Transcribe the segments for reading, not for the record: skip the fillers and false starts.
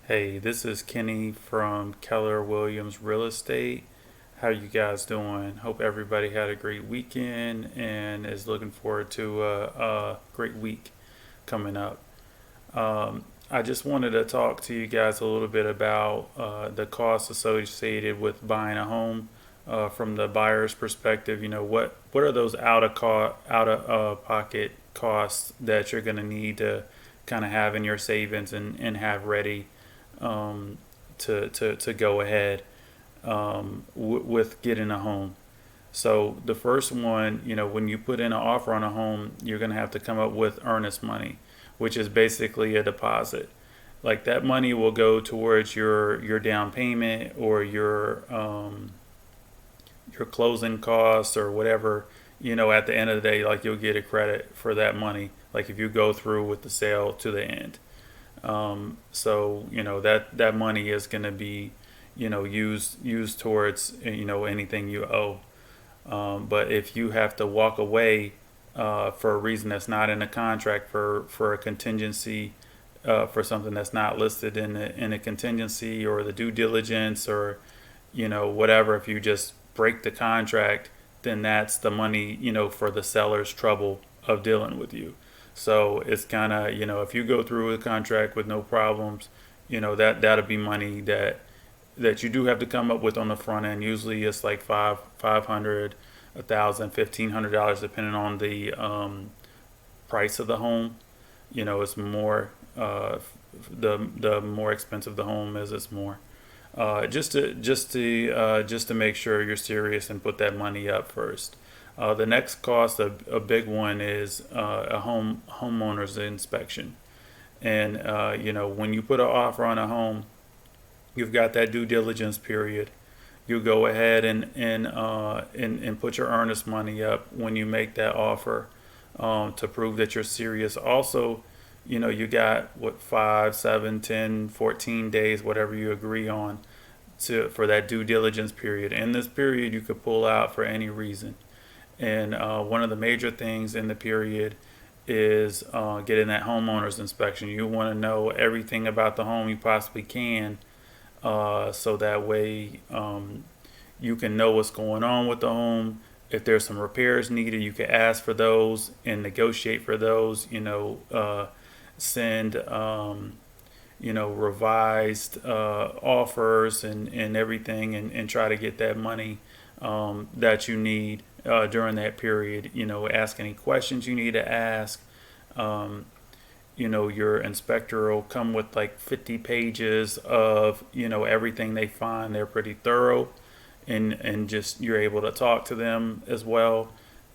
Hey, this is Kenny from Keller Williams Real Estate. How you guys doing? Hope everybody had a great weekend and is looking forward to a great week coming up. I just wanted to talk to you guys a little bit about the costs associated with buying a home from the buyer's perspective. What are those out of pocket costs that you're going to need to kind of have in your savings and have ready um, to go ahead with getting a home. So the first one, when you put in an offer on a home, you're going to have to come up with earnest money, which is basically a deposit. Like that money will go towards your down payment or your closing costs or whatever. At the end of the day, like you'll get a credit for that money. Like if you go through with the sale to the end. So that money is going to be used towards anything you owe. But if you have to walk away for a reason that's not in a contract for a contingency for something that's not listed in a contingency or the due diligence or whatever, if you just break the contract, then that's the money for the seller's trouble of dealing with you. So it's kind of, if you go through a contract with no problems, that'll be money that you do have to come up with on the front end. Usually it's like 500, 1,000, $1,500 depending on the price of the home. It's more the more expensive the home is, it's more. Just to make sure you're serious and put that money up first. The next cost, a big one, is a homeowner's inspection. And when you put an offer on a home, you've got that due diligence period. You go ahead and put your earnest money up when you make that offer to prove that you're serious. Also, you got what 5, 7, 10, 14 days, whatever you agree on, for that due diligence period. In this period, you could pull out for any reason. And one of the major things in the period is getting that homeowner's inspection. You want to know everything about the home you possibly can, so that way you can know what's going on with the home. If there's some repairs needed, you can ask for those and negotiate for those. Send revised offers and everything, and try to get that money that you need during that period. Ask any questions you need to ask. Your inspector will come with like 50 pages of everything they find. They're pretty thorough, and just you're able to talk to them as well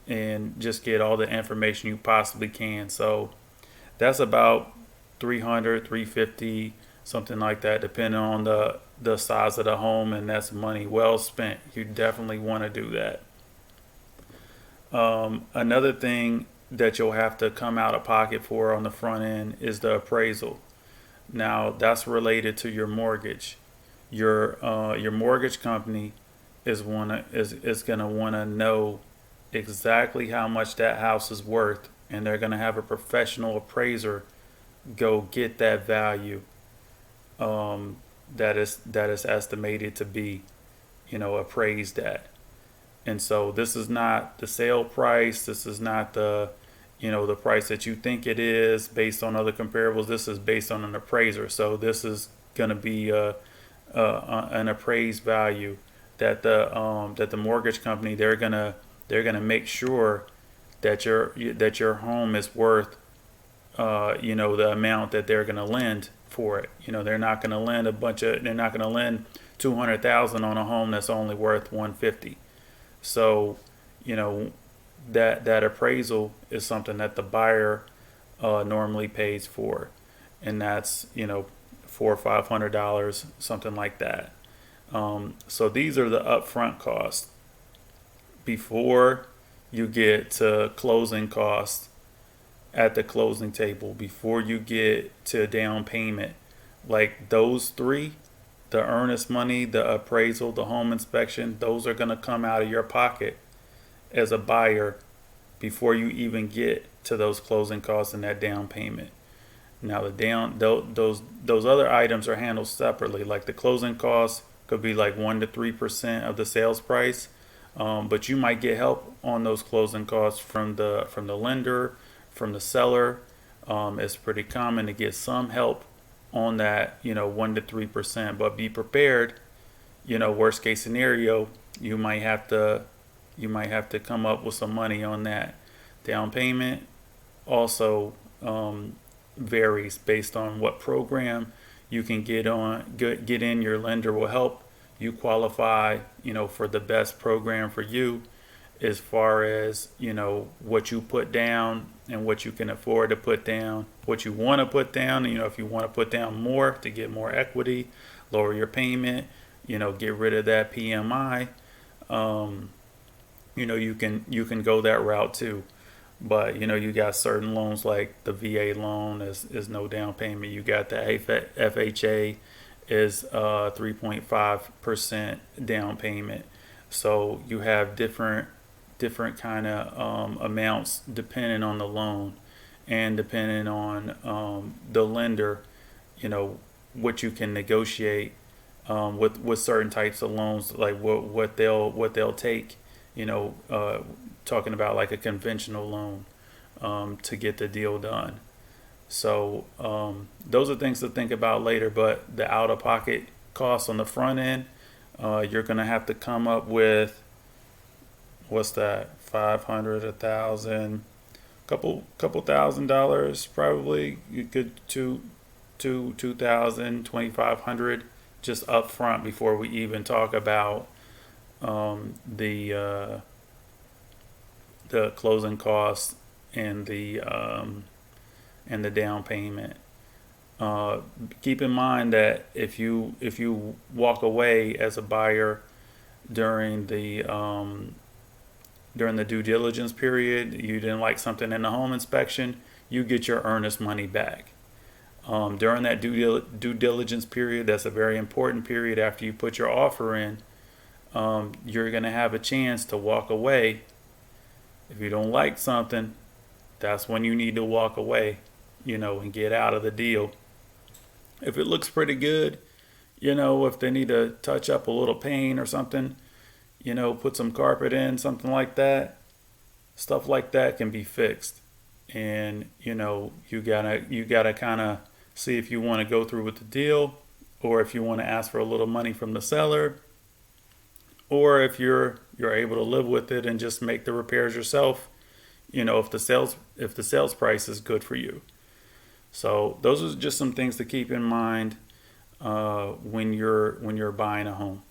and just get all the information you possibly can. So that's about 300, 350, something like that, depending on the size of the home, and that's money well spent. You definitely want to do that. Another thing that you'll have to come out of pocket for on the front end is the appraisal. Now that's related to your mortgage. Your mortgage company is gonna want to know exactly how much that house is worth, and they're gonna have a professional appraiser go get that value that is estimated to be appraised at. And so this is not the sale price. This is not the price that you think it is based on other comparables. This is based on an appraiser. So this is going to be an appraised value that the mortgage company, they're gonna make sure that your home is worth the amount that they're gonna lend for it. They're not gonna lend they're not gonna lend 200,000 on a home that's only worth 150. So, that appraisal is something that the buyer normally pays for, and that's $400 or $500, something like that. So these are the upfront costs before you get to closing costs at the closing table, before you get to down payment. Like those three, the earnest money, the appraisal, the home inspection, those are going to come out of your pocket as a buyer before you even get to those closing costs and that down payment. Now the down those other items are handled separately. Like the closing costs could be like 1 to 3% of the sales price, but you might get help on those closing costs from the lender, from the seller. It's pretty common to get some help on that, 1 to 3%. But be prepared. Worst case scenario, you might have to come up with some money on that. Down payment also varies based on what program you can get in. Your lender will help you qualify, for the best program for you, as far as what you put down and what you can afford to put down, what you want to put down. If you want to put down more to get more equity, lower your payment, get rid of that PMI. You can go that route too. But you got certain loans like the VA loan is no down payment. You got the FHA is 3.5% down payment. So you have different kind of amounts depending on the loan and depending on the lender. What you can negotiate with certain types of loans, like what they'll take. Talking about like a conventional loan to get the deal done. So those are things to think about later. But the out-of-pocket costs on the front end, you're gonna have to come up with, what's that? 500, 1,000, couple $1,000 probably. You could 2,000, 2,500 just up front before we even talk about the closing costs and the down payment. Keep in mind that if you walk away as a buyer during the due diligence period, you didn't like something in the home inspection, you get your earnest money back. During that due diligence period, that's a very important period after you put your offer in. You're going to have a chance to walk away. If you don't like something, that's when you need to walk away, and get out of the deal. If it looks pretty good, if they need to touch up a little paint or something, put some carpet in, something like that, stuff like that can be fixed. And, you gotta kind of see if you want to go through with the deal, or if you want to ask for a little money from the seller, or if you're able to live with it and just make the repairs yourself, if the sales price is good for you. So those are just some things to keep in mind when you're buying a home.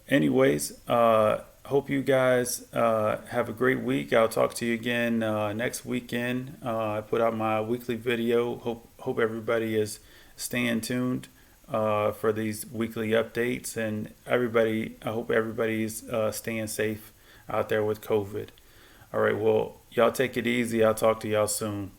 Anyways, hope you guys have a great week. I'll talk to you again next weekend. I put out my weekly video. Hope everybody is staying tuned for these weekly updates, and I hope everybody's staying safe out there with COVID. All right, well, y'all take it easy. I'll talk to y'all soon.